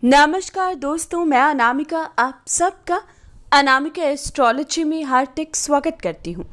नमस्कार दोस्तों, मैं अनामिका आप सबका अनामिका एस्ट्रोलॉजी में हार्दिक स्वागत करती हूँ।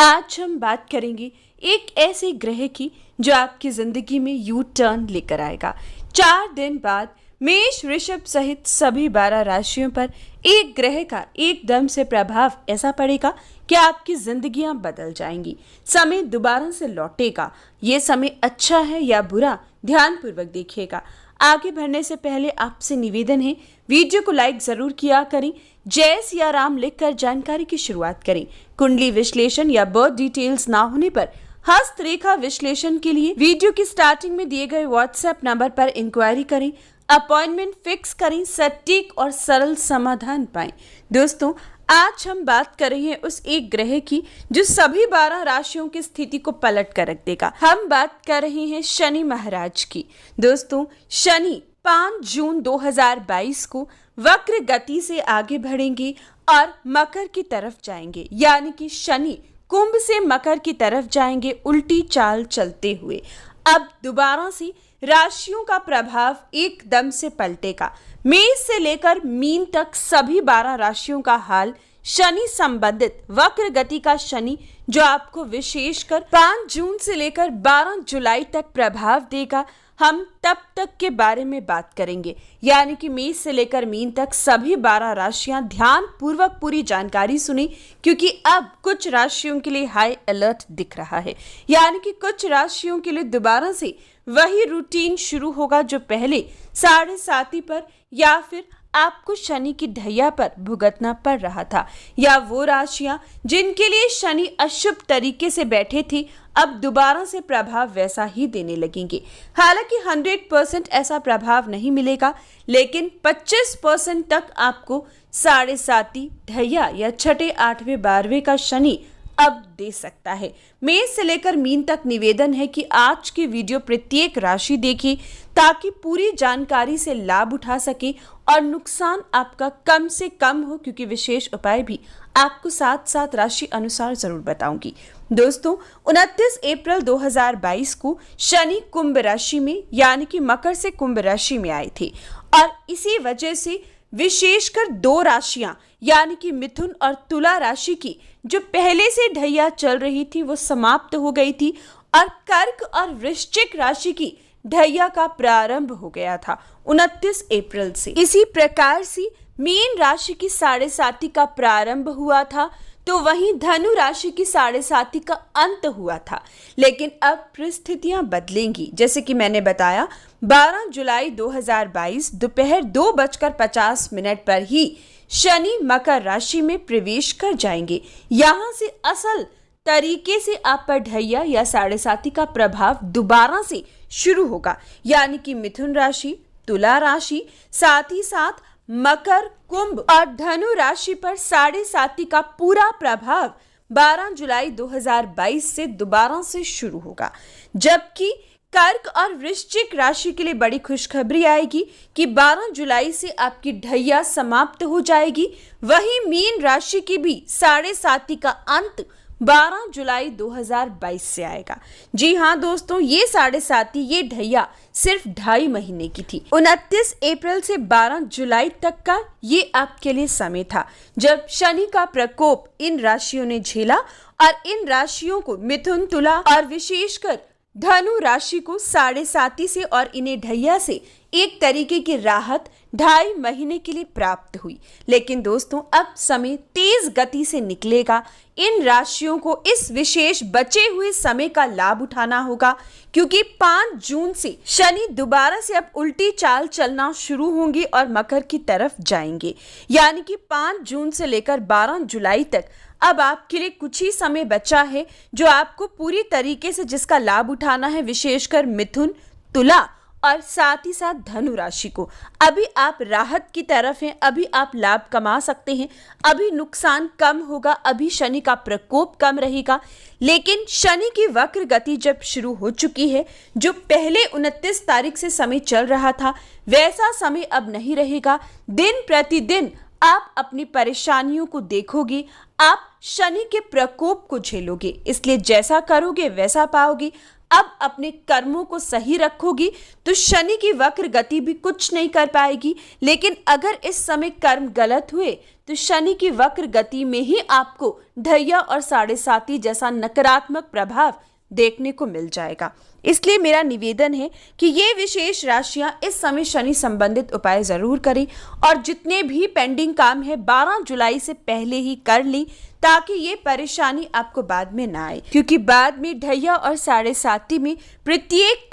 आज हम बात करेंगे एक ऐसे ग्रह की जो आपकी ज़िंदगी में यू टर्न लेकर आएगा। 4 दिन बाद मेष, वृषभ सहित सभी 12 राशियों पर एक ग्रह का एकदम से प्रभाव ऐसा पड़ेगा कि आपकी जिंदगियां बदल जाएंगी। समय दोबारा से लौटेगा। ये समय अच्छा है या बुरा, ध्यानपूर्वक देखिएगा। आगे बढ़ने से पहले आपसे निवेदन है, वीडियो को लाइक जरूर किया करें। जय सिया राम लिखकर जानकारी की शुरुआत करें। कुंडली विश्लेषण या बर्थ डिटेल्स ना होने पर हस्तरेखा विश्लेषण के लिए वीडियो की स्टार्टिंग में दिए गए व्हाट्सएप नंबर पर इंक्वायरी करें, अपॉइंटमेंट फिक्स करें, सटीक और सरल समाधान पाएं। दोस्तों, आज हम बात कर रहे हैं उस एक ग्रह की जो सभी 12 राशियों की स्थिति को पलट कर रख देगा। हम बात कर रहे हैं शनि महाराज की। दोस्तों, शनि 5 जून 2022 को वक्र गति से आगे बढ़ेंगे और मकर की तरफ जाएंगे, यानी कि शनि कुंभ से मकर की तरफ जाएंगे उल्टी चाल चलते हुए। अब दोबारा से राशियों का प्रभाव एकदम से पलटेगा। मेष से लेकर मीन तक सभी 12 राशियों का हाल शनि संबंधित वक्र गति का शनि जो आपको विशेषकर 5 जून से लेकर 12 जुलाई तक प्रभाव देगा, हम तब तक के बारे में बात करेंगे। यानी कि मेष से लेकर मीन तक सभी 12 राशियां ध्यान पूर्वक पूरी जानकारी सुनी, क्योंकि अब कुछ राशियों के लिए हाई अलर्ट दिख रहा है। यानी कि कुछ राशियों के लिए दोबारा से वही रूटीन शुरू होगा जो पहले 7.5 पर या फिर आपको शनि की ढैया पर भुगतना पड़ रहा था, या वो राशियां जिनके लिए शनि अशुभ तरीके से बैठे थे अब दोबारा से प्रभाव वैसा ही देने लगेंगे। हालांकि 100% ऐसा प्रभाव नहीं मिलेगा, लेकिन 25% तक आपको 7.5 ढैया या 6, 8वें 12वें का शनि अब दे सकता है। मेष से लेकर मीन तक निवेदन है कि आज की वीडियो प्रत्येक राशि देखिए ताकि पूरी जानकारी से लाभ उठा सके और नुकसान आपका कम से कम हो, क्योंकि विशेष उपाय भी आपको साथ साथ राशि अनुसार जरूर बताऊंगी। दोस्तों, 29 अप्रैल 2022 को शनि कुंभ राशि में यानी कि मकर से कुंभ राशि में आए थे और इसी वजह से विशेषकर 2 राशियां यानी कि मिथुन और तुला राशि की जो पहले से ढैया चल रही थी वो समाप्त हो गई थी और कर्क और वृश्चिक राशि की ढैया का प्रारंभ हो गया था 29 अप्रैल से। इसी प्रकार से मीन राशि की 7.5 का प्रारंभ हुआ था, तो वहीं धनु राशि की 7.5 का अंत हुआ था। लेकिन अब परिस्थितियां बदलेंगी। जैसे कि मैंने बताया, 12 जुलाई 2022 दोपहर 2:50 पर ही शनि मकर राशि में प्रवेश कर जाएंगे। यहाँ से असल तरीके से आप पर ढैया या 7.5 का प्रभाव दोबारा से शुरू होगा। यानी कि मिथुन राशि, तुला राशि, साथ ही साथ मकर, कुंभ और धनु राशि पर 7.5 का पूरा प्रभाव 12 जुलाई 2022 से दोबारा से शुरू होगा। जबकि कर्क और वृश्चिक राशि के लिए बड़ी खुशखबरी आएगी कि 12 जुलाई से आपकी ढैया समाप्त हो जाएगी। वहीं मीन राशि की भी 7.5 का अंत 12 जुलाई 2022 से आएगा। जी हाँ दोस्तों, ये 7.5 ये ढैया सिर्फ 2.5 महीने की थी। 29 अप्रैल से 12 जुलाई तक का ये आपके लिए समय था जब शनि का प्रकोप इन राशियों ने झेला और इन राशियों को मिथुन, तुला और विशेषकर धनु राशि को 7.5 से और इन्हें ढैया से एक तरीके की राहत 2.5 महीने के लिए प्राप्त हुई। लेकिन दोस्तों, अब समय तेज गति से निकलेगा। इन राशियों को इस विशेष बचे हुए समय का लाभ उठाना होगा, क्योंकि 5 जून से शनि दोबारा से अब उल्टी चाल चलना शुरू होंगे और मकर की तरफ जाएंगे। यानी कि 5 जून से लेकर 12 जुलाई तक अब आपके लिए कुछ ही समय बचा है जो आपको पूरी तरीके से जिसका लाभ उठाना है, विशेषकर मिथुन, तुला और साथ ही साथ धनु राशि को। अभी आप राहत की तरफ हैं, अभी आप लाभ कमा सकते हैं, अभी नुकसान कम होगा, अभी शनि का प्रकोप कम रहेगा। लेकिन शनि की वक्र गति जब शुरू हो चुकी है, जो पहले 29 तारीख से समय चल रहा था वैसा समय अब नहीं रहेगा। दिन प्रतिदिन आप अपनी परेशानियों को देखोगे, आप शनि के प्रकोप को झेलोगे, इसलिए जैसा करोगे वैसा पाओगे। अब अपने कर्मों को सही रखोगी तो शनि की वक्र गति भी कुछ नहीं कर पाएगी। लेकिन अगर इस समय कर्म गलत हुए तो शनि की वक्र गति में ही आपको ढैया और साढ़े साती जैसा नकारात्मक प्रभाव देखने को मिल जाएगा। इसलिए मेरा निवेदन है कि ये विशेष राशियां इस समय शनि संबंधित उपाय जरूर करें और जितने भी पेंडिंग काम है 12 जुलाई से पहले ही कर लें, ताकि ये परेशानी आपको बाद में ना आए। क्योंकि बाद में ढैया और साढ़े साती में प्रत्येक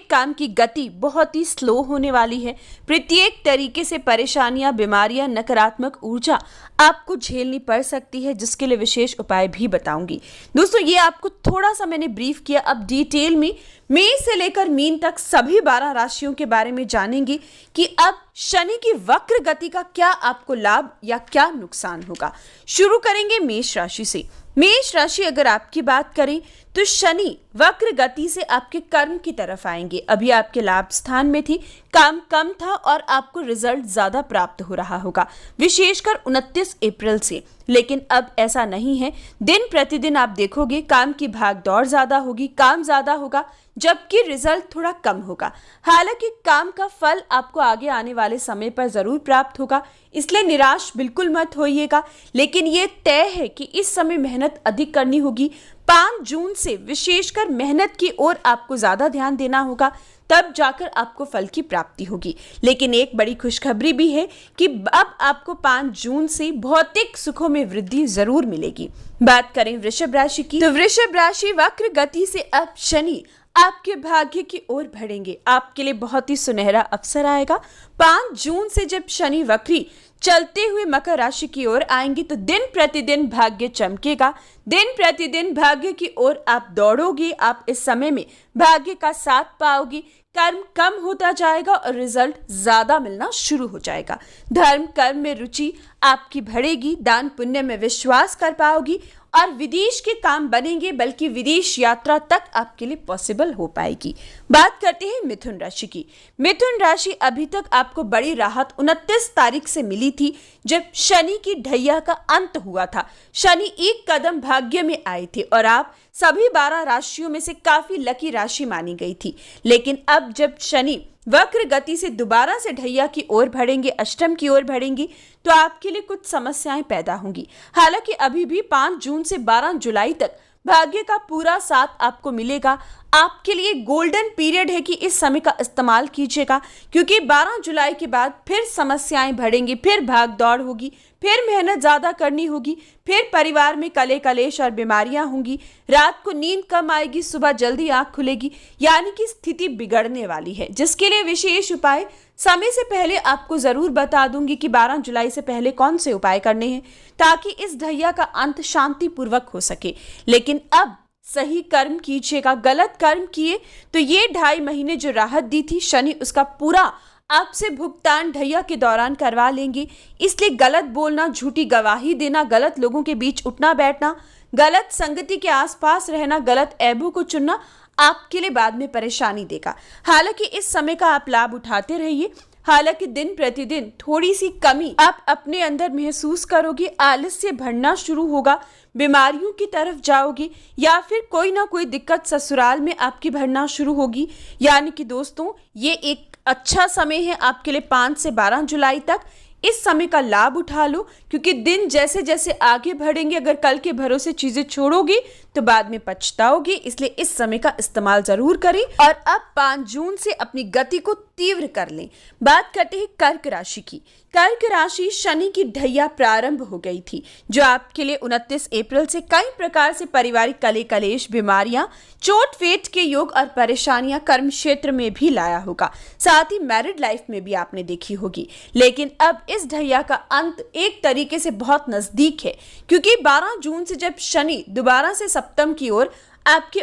काम की गति बहुत ही स्लो होने वाली है। प्रत्येक तरीके से परेशानियां, बीमारियां, नकारात्मक ऊर्जा आपको झेलनी पड़ सकती है, जिसके लिए विशेष उपाय भी बताऊंगी। दोस्तों, ये आपको थोड़ा सा मैंने ब्रीफ किया। अब डिटेल में मेष से लेकर मीन तक सभी 12 राशियों के बारे में जानेंगे कि अब शनि की वक्र गति का क्या आपको लाभ या क्या नुकसान होगा। शुरू करेंगे मेष राशि से। मेष राशि अगर आपकी बात करें तो शनि वक्र गति से आपके कर्म की तरफ आएंगे। अभी आपके लाभ स्थान में थी, काम कम था और आपको रिजल्ट ज्यादा प्राप्त हो रहा होगा, विशेषकर 29 अप्रैल से। लेकिन अब ऐसा नहीं है। दिन प्रतिदिन आप देखोगे काम की भाग दौड़ ज्यादा होगी, काम ज्यादा होगा, जबकि रिजल्ट थोड़ा कम होगा। हालांकि काम का फल आपको आगे आने वाले समय पर जरूर प्राप्त होगा, इसलिए निराश बिल्कुल मत होइएगा। लेकिन ये तय है कि इस समय मेहनत अधिक करनी होगी। 5 जून से विशेषकर मेहनत की ओर आपको ज्यादा ध्यान देना होगा, तब जाकर आपको फल की प्राप्ति होगी। लेकिन एक बड़ी खुशखबरी भी है कि अब आपको 5 जून से भौतिक सुखों में वृद्धि जरूर मिलेगी। बात करें वृषभ राशि की, तो वृषभ राशि वक्र गति से अब शनि आपके भाग्य की ओर बढ़ेंगे। आपके लिए बहुत ही सुनहरा अवसर आएगा। 5 जून से जब शनि वक्री चलते हुए मकर राशि की ओर आएंगे तो दिन प्रतिदिन भाग्य चमकेगा। दिन प्रतिदिन भाग्य की ओर आप दौड़ोगे। आप इस समय में भाग्य का साथ पाओगे। कर्म कम होता जाएगा और रिजल्ट ज्यादा मिलना शुरू हो जाएगा। धर्म कर्म में रुचि आपकी बढ़ेगी। दान पुण्य में विश्वास कर पाओगी और विदेश के काम बनेंगे, बल्कि विदेश यात्रा तक आपके लिए पॉसिबल हो पाएगी। बात करते हैं मिथुन राशि की। मिथुन राशि अभी तक आपको बड़ी राहत 29 तारीख से मिली थी, जब शनि की ढैया का अंत हुआ था। शनि एक कदम भाग्य में आए थे और आप सभी 12 राशियों में से काफी लकी राशि मानी गई थी। लेकिन अब जब शनि वक्र गति से दोबारा से ढैया की ओर बढ़ेंगे, अष्टम की ओर बढ़ेंगी, तो आपके लिए कुछ समस्याएं पैदा होंगी। हालांकि अभी भी 5 जून से 12 जुलाई तक भाग्य का पूरा साथ आपको मिलेगा। आपके लिए गोल्डन पीरियड है कि इस समय का इस्तेमाल कीजिएगा, क्योंकि 12 जुलाई के बाद फिर समस्याएं बढ़ेंगी, फिर भाग दौड़ होगी, फिर मेहनत ज्यादा करनी होगी, फिर परिवार में कले कलेश और बीमारियां होंगी। रात को नींद कम आएगी, सुबह जल्दी आंख खुलेगी, यानी कि स्थिति बिगड़ने वाली है, जिसके लिए विशेष उपाय समय से पहले आपको जरूर बता दूंगी कि 12 जुलाई से पहले कौन से उपाय करने हैं, ताकि इस ढैया का अंत शांतिपूर्वक हो सके। लेकिन अब सही कर्म कीजिएगा। गलत कर्म किए तो ये 2.5 महीने जो राहत दी थी शनि, उसका पूरा आपसे भुगतान ढैया के दौरान करवा लेंगे। इसलिए गलत बोलना, झूठी गवाही देना, गलत लोगों के बीच उठना बैठना, गलत संगति के आसपास रहना, गलत ऐबों को चुनना आपके लिए बाद में परेशानी देगा। हालांकि इस समय का आप लाभ उठाते रहिए। हालांकि दिन प्रतिदिन थोड़ी सी कमी आप अपने अंदर महसूस करोगे, आलस्य बढ़ना शुरू होगा, बीमारियों की तरफ जाओगे, या फिर कोई ना कोई दिक्कत ससुराल में आपकी बढ़ना शुरू होगी। यानी कि दोस्तों, ये एक अच्छा समय है आपके लिए 5 से 12 जुलाई तक। इस समय का लाभ उठा लो, क्योंकि दिन जैसे जैसे आगे बढ़ेंगे, अगर कल के भरोसे चीजें छोड़ोगे तो बाद में पछताओगे। इसलिए इस समय का इस्तेमाल जरूर करें और अब 5 जून से अपनी गति को तीव्र कर लें। बात करते हैं कर्क राशि की। कर्क राशि शनि की ढैया प्रारंभ हो गई थी, जो आपके लिए 29 अप्रैल से कई प्रकार से पारिवारिक कले कलेश, बीमारियां, चोट फेट के योग और परेशानियां कर्म क्षेत्र में भी लाया होगा। साथ ही मैरिड लाइफ में भी आपने देखी होगी। लेकिन अब इस ढैया का अंत एक तरीके से बहुत नजदीक है, क्योंकि 12 जून से जब शनि दोबारा से सप्तम की ओर आपके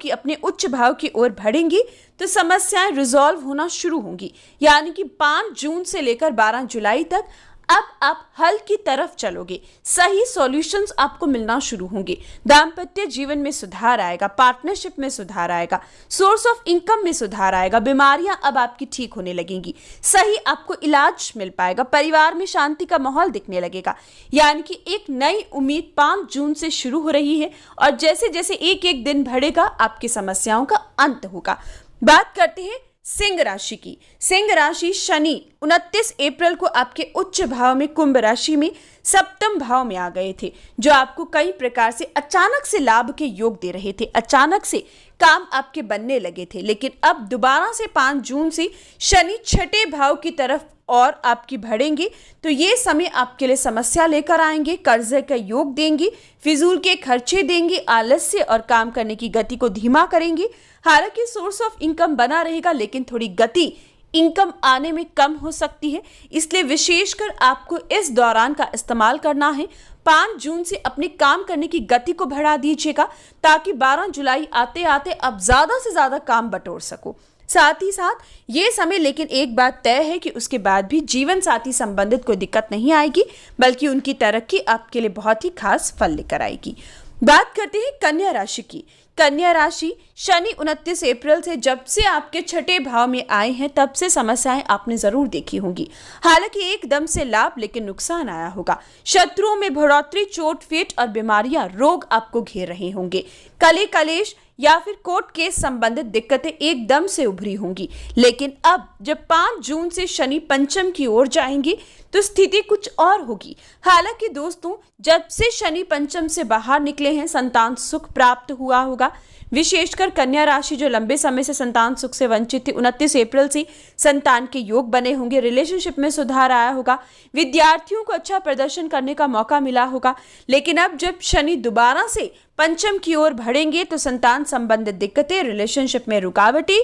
अपने उच्च भाव की ओर बढ़ेंगी, तो समस्याएं रिजॉल्व होना शुरू होंगी। यानी कि 5 जून से लेकर 12 जुलाई तक अब आप हल की तरफ चलोगे, सही सॉल्यूशंस आपको मिलना शुरू होंगे, दाम्पत्य जीवन में सुधार आएगा, पार्टनरशिप में सुधार आएगा, सोर्स ऑफ इनकम में सुधार आएगा, बीमारियां अब आपकी ठीक होने लगेंगी, सही आपको इलाज मिल पाएगा, परिवार में शांति का माहौल दिखने लगेगा। यानी कि एक नई उम्मीद 5 जून से शुरू हो रही है और जैसे जैसे एक एक दिन बढ़ेगा आपकी समस्याओं का अंत होगा। बात करते हैं सिंह राशि की। सिंह राशि शनि 29 अप्रैल को आपके उच्च भाव में कुंभ राशि में सप्तम भाव में आ गए थे, जो आपको कई प्रकार से अचानक से लाभ के योग दे रहे थे, अचानक से काम आपके बनने लगे थे। लेकिन अब दोबारा से 5 जून से शनि छठे भाव की तरफ और आपकी बढ़ेंगे, तो ये समय आपके लिए समस्या लेकर आएंगे, कर्जे का योग देंगे, फिजूल के खर्चे देंगे, आलस्य और काम करने की गति को धीमा करेंगे। हालांकि सोर्स ऑफ इनकम बना रहेगा, लेकिन थोड़ी गति इनकम आने में कम हो सकती है, इसलिए विशेषकर आपको इस दौरान का इस्तेमाल करना है। 5 जून से अपने काम करने की गति को बढ़ा दीजिएगा, ताकि 12 जुलाई आते आते आप ज्यादा से ज्यादा काम बटोर सको। साथ ही साथ ये समय, लेकिन एक बात तय है कि उसके बाद भी जीवन साथी संबंधित कोई दिक्कत नहीं आएगी, बल्कि उनकी तरक्की आपके लिए बहुत ही खास फल लेकर आएगी। बात करते हैं कन्या राशि की। कन्या राशि शनि 29 अप्रैल से जब से आपके छठे भाव में आए हैं, तब से समस्याएं आपने जरूर देखी होंगी। हालांकि एकदम से लाभ, लेकिन नुकसान आया होगा। शत्रुओं में बढ़ोतरी, चोट फेट और बीमारियां, रोग आपको घेर रहे होंगे। कले कलेश या फिर कोर्ट केस संबंधित दिक्कतें एकदम से उभरी होंगी। लेकिन अब जब 5 जून से शनि पंचम की ओर जाएंगे, तो स्थिति कुछ और होगी। हालांकि दोस्तों, जब से शनि पंचम से बाहर निकले हैं, संतान सुख प्राप्त हुआ होगा। विशेषकर कन्या राशि जो लंबे समय से संतान सुख से वंचित थी, 29 अप्रैल से संतान के योग बने होंगे, रिलेशनशिप में सुधार आया होगा, विद्यार्थियों को अच्छा प्रदर्शन करने का मौका मिला होगा। लेकिन अब जब शनि दोबारा से पंचम की ओर बढ़ेंगे, तो संतान संबंधित दिक्कतें, रिलेशनशिप में रुकावटें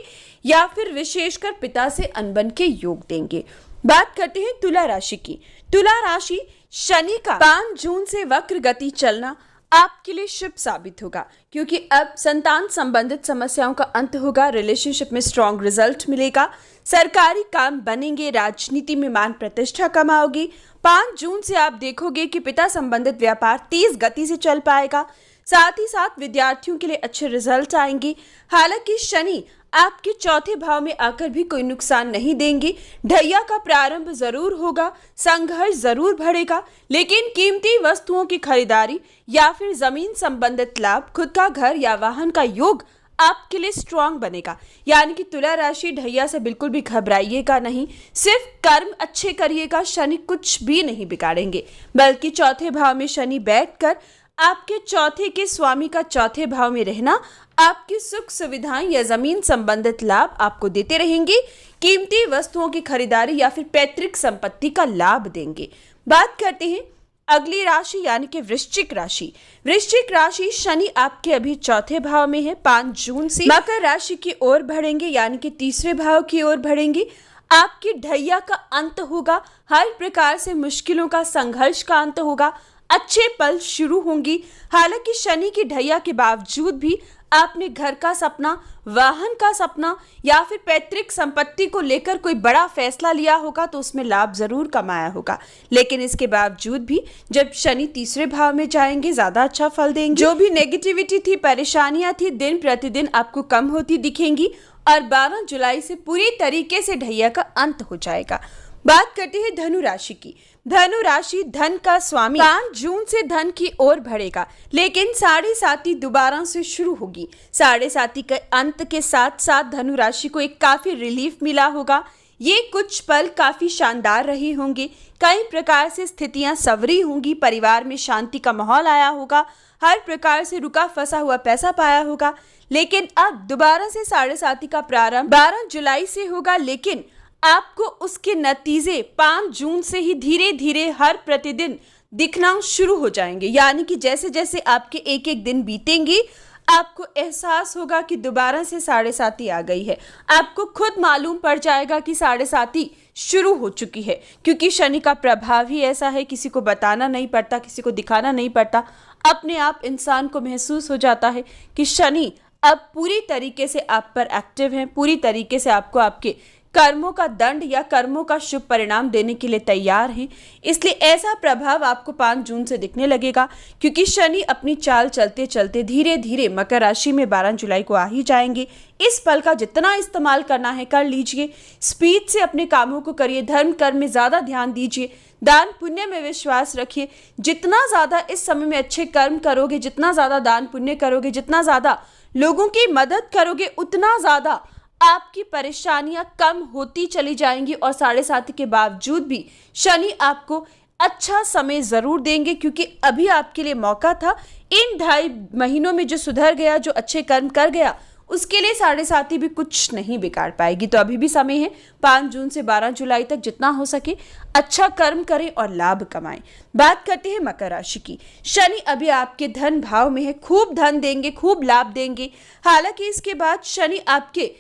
या फिर विशेषकर पिता से अनबन के योग देंगे। बात करते हैं तुला राशि की। तुला राशि शनि का 5 जून से वक्र गति चलना आपके लिए शुभ साबित होगा, क्योंकि अब संतान संबंधित समस्याओं का अंत होगा, रिलेशनशिप में स्ट्रॉन्ग रिजल्ट मिलेगा, सरकारी काम बनेंगे, राजनीति में मान प्रतिष्ठा कमाओगी। 5 जून से आप देखोगे कि पिता संबंधित व्यापार तेज गति से चल पाएगा। साथ ही साथ विद्यार्थियों के लिए अच्छे रिजल्ट आएंगे। हालांकि शनि आपके चौथे भाव में आकर भी कोई नुकसान नहीं देंगे। ढैया का प्रारंभ जरूर होगा, संघर्ष जरूर बढ़ेगा, लेकिन कीमती वस्तुओं की खरीदारी या फिर जमीन संबंधित लाभ, खुद का घर या वाहन का योग आपके लिए स्ट्रांग बनेगा। यानी कि तुला राशि ढैया से बिल्कुल भी घबराइएगा नहीं, सिर्फ कर्म अच्छे करिएगा, शनि कुछ भी नहीं बिगाड़ेंगे। बल्कि चौथे भाव में शनि बैठकर आपके चौथे के स्वामी का चौथे भाव में रहना आपकी सुख सुविधाएं या जमीन संबंधित लाभ आपको देते रहेंगे। कीमती वस्तुओं की खरीदारी या फिर पैतृक संपत्ति का लाभ देंगे। बात करते हैं अगली राशि यानी कि वृश्चिक राशि। वृश्चिक राशि शनि आपके अभी चौथे भाव में है, 5 जून से मकर राशि की ओर बढ़ेंगे, यानी कि तीसरे भाव की ओर बढ़ेंगे। आपकी ढैया का अंत होगा, हर प्रकार से मुश्किलों का, संघर्ष का अंत होगा, अच्छे पल शुरू होंगी। हालांकि शनि की ढैया के बावजूद भी आपने घर का सपना, वाहन का सपना या फिर पैतृक संपत्ति को लेकर कोई बड़ा फैसला लिया होगा, तो उसमें लाभ जरूर कमाया होगा। लेकिन इसके बावजूद भी जब शनि तीसरे भाव में जाएंगे, ज्यादा अच्छा फल देंगे। जो भी नेगेटिविटी थी, परेशानियां थी, दिन प्रतिदिन आपको कम होती दिखेंगी और 12 जुलाई से पूरी तरीके से ढैया का अंत हो जाएगा। बात करते हैं धनु राशि की। धनु राशि धन का स्वामी 5 जून से धन की ओर बढ़ेगा, लेकिन साढ़े साती दोबारा से शुरू होगी। साढ़े साती के अंत के साथ साथ धनु राशि को एक काफी रिलीफ मिला होगा। ये कुछ पल काफी शानदार रहे होंगे, कई प्रकार से स्थितियां संवरी होंगी, परिवार में शांति का माहौल आया होगा, हर प्रकार से रुका फंसा हुआ पैसा पाया होगा। लेकिन अब दोबारा से साढ़े साती का प्रारंभ 12 जुलाई से होगा, लेकिन आपको उसके नतीजे 5 जून से ही धीरे धीरे हर प्रतिदिन दिखना शुरू हो जाएंगे। यानी कि जैसे जैसे आपके एक एक दिन बीतेंगे, आपको एहसास होगा कि दोबारा से साढ़े साती आ गई है। आपको खुद मालूम पड़ जाएगा कि साढ़े साती शुरू हो चुकी है, क्योंकि शनि का प्रभाव ही ऐसा है, किसी को बताना नहीं पड़ता, किसी को दिखाना नहीं पड़ता। अपने आप इंसान को महसूस हो जाता है कि शनि अब पूरी तरीके से आप पर एक्टिव हैं, पूरी तरीके से आपको आपके कर्मों का दंड या कर्मों का शुभ परिणाम देने के लिए तैयार हैं। इसलिए ऐसा प्रभाव आपको 5 जून से दिखने लगेगा, क्योंकि शनि अपनी चाल चलते चलते धीरे धीरे मकर राशि में 12 जुलाई को आ ही जाएंगे। इस पल का जितना इस्तेमाल करना है कर लीजिए, स्पीड से अपने कामों को करिए, धर्म कर्म में ज़्यादा ध्यान दीजिए, दान पुण्य में विश्वास रखिए। जितना ज़्यादा इस समय में अच्छे कर्म करोगे, जितना ज़्यादा दान पुण्य करोगे, जितना ज़्यादा लोगों की मदद करोगे, उतना ज़्यादा आपकी परेशानियां कम होती चली जाएंगी। और 7.5 के बावजूद भी शनि आपको अच्छा समय ज़रूर देंगे, क्योंकि अभी आपके लिए मौका था। इन 2.5 महीनों में जो सुधर गया, जो अच्छे कर्म कर गया, उसके लिए 7.5 भी कुछ नहीं बिगाड़ पाएगी। तो अभी भी समय है, 5 जून से 12 जुलाई तक जितना हो सके अच्छा कर्म करें और लाभ कमाएं। बात करते हैं मकर राशि की। शनि अभी आपके धन भाव में है, खूब धन देंगे, खूब लाभ देंगे। हालांकि इसके बाद शनि आपके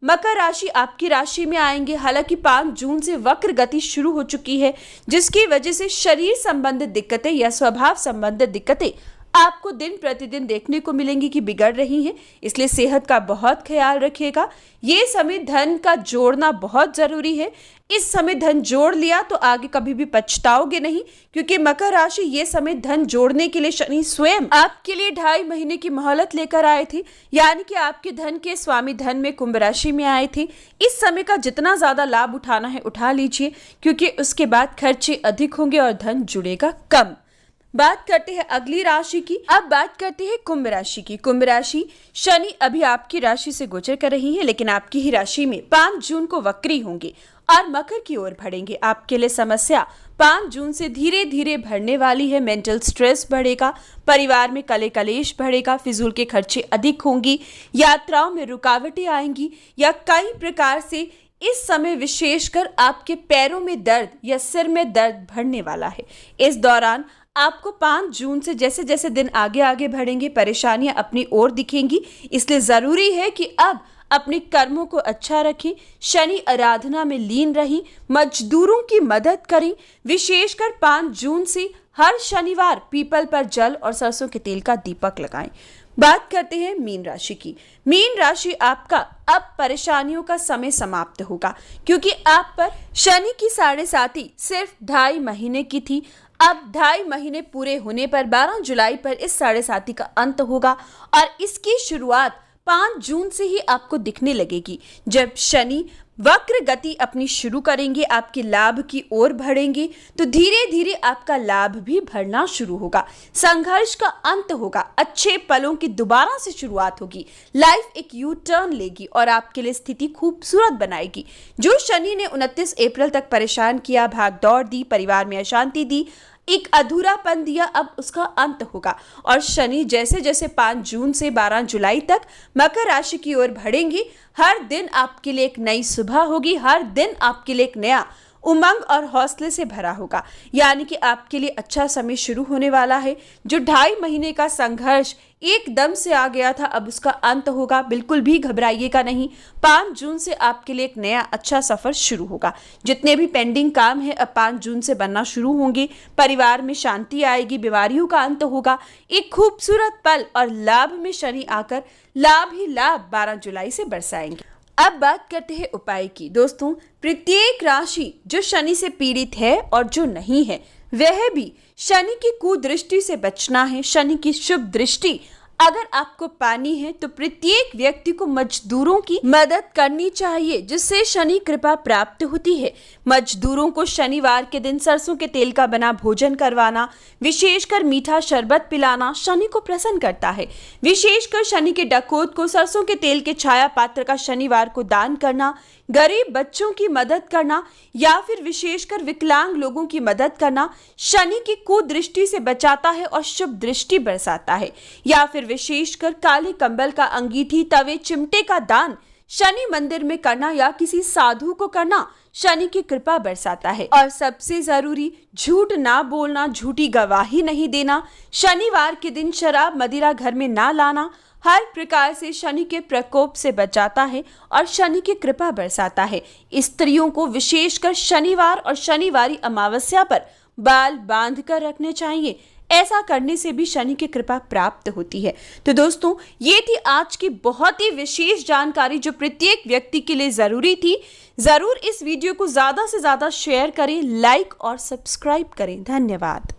मकर राशि आपकी राशि में आएंगे। हालांकि 5 जून से वक्र गति शुरू हो चुकी है, जिसकी वजह से शरीर संबंधित दिक्कतें या स्वभाव संबंधित दिक्कतें आपको दिन प्रतिदिन देखने को मिलेंगी कि बिगड़ रही हैं। इसलिए सेहत का बहुत ख्याल रखिएगा। ये समय धन का जोड़ना बहुत जरूरी है। इस समय धन जोड़ लिया तो आगे कभी भी पछताओगे नहीं, क्योंकि मकर राशि ये समय धन जोड़ने के लिए शनि स्वयं आपके लिए 2.5 महीने की मोहलत लेकर आए थे, यानी कि आपके धन के स्वामी धन में कुंभ राशि में आए थे। इस समय का जितना ज्यादा लाभ उठाना है उठा लीजिए, क्योंकि उसके बाद खर्चे अधिक होंगे और धन जुड़ेगा कम। बात करते हैं अगली राशि की। अब बात करते हैं कुंभ राशि की। कुंभ राशि, शनि अभी आपकी राशि से गोचर कर रही है, लेकिन आपकी ही राशि में 5 जून को वक्री होंगे और मकर की ओर बढ़ेंगे। आपके लिए समस्या 5 जून से धीरे धीरे बढ़ने वाली है। मेंटल स्ट्रेस बढ़ेगा, परिवार में कले कलेश बढ़ेगा, फिजूल के खर्चे अधिक होंगी, यात्राओं में रुकावटें आएंगी, या कई प्रकार से इस समय विशेषकर आपके पैरों में दर्द या सिर में दर्द बढ़ने वाला है। इस दौरान आपको 5 जून से जैसे जैसे दिन आगे आगे बढ़ेंगे, परेशानियां अपनी ओर दिखेंगी। इसलिए जरूरी है कि अब अपने कर्मों को अच्छा रखें, शनि आराधना में लीन रहीं, मजदूरों की मदद करें। विशेषकर 5 जून से हर शनिवार पीपल पर जल और सरसों के तेल का दीपक लगाएं। बात करते हैं मीन राशि की। मीन राशि आपका अब परेशानियों का समय समाप्त होगा, क्योंकि आप पर शनि की 7.5 सिर्फ 2.5 महीने की थी। अब 2.5 महीने पूरे होने पर 12 जुलाई पर इस 7.5 का अंत होगा और इसकी शुरुआत 5 जून से ही आपको दिखने लगेगी, जब शनि वक्र गति अपनी शुरू करेंगे, आपके लाभ की ओर बढ़ेंगे, तो धीरे धीरे आपका लाभ भी बढ़ना शुरू होगा। संघर्ष का अंत होगा, अच्छे पलों की दोबारा से शुरुआत होगी। लाइफ एक यू टर्न लेगी और आपके लिए स्थिति खूबसूरत बनाएगी। जो शनि ने 29 अप्रैल तक परेशान किया, भाग दौड़ दी, परिवार में अशांति दी, एक अधूरापन दिया, अब उसका अंत होगा। और शनि जैसे जैसे 5 जून से 12 जुलाई तक मकर राशि की ओर बढ़ेंगे, हर दिन आपके लिए एक नई सुबह होगी, हर दिन आपके लिए एक नया उमंग और हौसले से भरा होगा। यानी कि आपके लिए अच्छा समय शुरू होने वाला है। जो 2.5 महीने का संघर्ष एकदम से आ गया था, अब उसका अंत होगा। बिल्कुल भी घबराइएगा नहीं। 5 जून से आपके लिए एक नया अच्छा सफर शुरू होगा। जितने भी पेंडिंग काम है अब 5 जून से बनना शुरू होंगे। परिवार में शांति आएगी, बीमारियों का अंत होगा। एक खूबसूरत पल और लाभ में शनि आकर लाभ ही लाभ 12 जुलाई से बरसाएंगे। अब बात करते हैं उपाय की। दोस्तों, प्रत्येक राशि जो शनि से पीड़ित है और जो नहीं है, वह भी शनि की कुदृष्टि से बचना है। शनि की शुभ दृष्टि अगर आपको पानी है तो प्रत्येक व्यक्ति को मजदूरों की मदद करनी चाहिए, जिससे शनि कृपा प्राप्त होती है। मजदूरों को शनिवार के दिन सरसों के तेल का बना भोजन करवाना, विशेषकर मीठा शरबत पिलाना शनि को प्रसन्न करता है। विशेषकर शनि के डकोत को सरसों के तेल के छाया पात्र का शनिवार को दान करना, गरीब बच्चों की मदद करना या फिर विशेषकर विकलांग लोगों की मदद करना शनि की कुदृष्टि से बचाता है और शुभ दृष्टि बरसाता है। या फिर विशेषकर काले कंबल का अंगीठी, तवे, चिमटे का दान शनि मंदिर में करना या किसी साधु को करना शनि की कृपा बरसाता है। और सबसे जरूरी, झूठ ना बोलना, झूठी गवाही नहीं देना, शनिवार के दिन शराब मदिरा घर में ना लाना हर प्रकार से शनि के प्रकोप से बचाता है और शनि की कृपा बरसाता है। स्त्रियों को विशेषकर शनिवार और शनिवारी अमावस्या पर बाल बांध कर रखने चाहिए। ऐसा करने से भी शनि की कृपा प्राप्त होती है। तो दोस्तों, ये थी आज की बहुत ही विशेष जानकारी जो प्रत्येक व्यक्ति के लिए जरूरी थी। जरूर इस वीडियो को ज्यादा से ज्यादा शेयर करें, लाइक और सब्सक्राइब करें। धन्यवाद।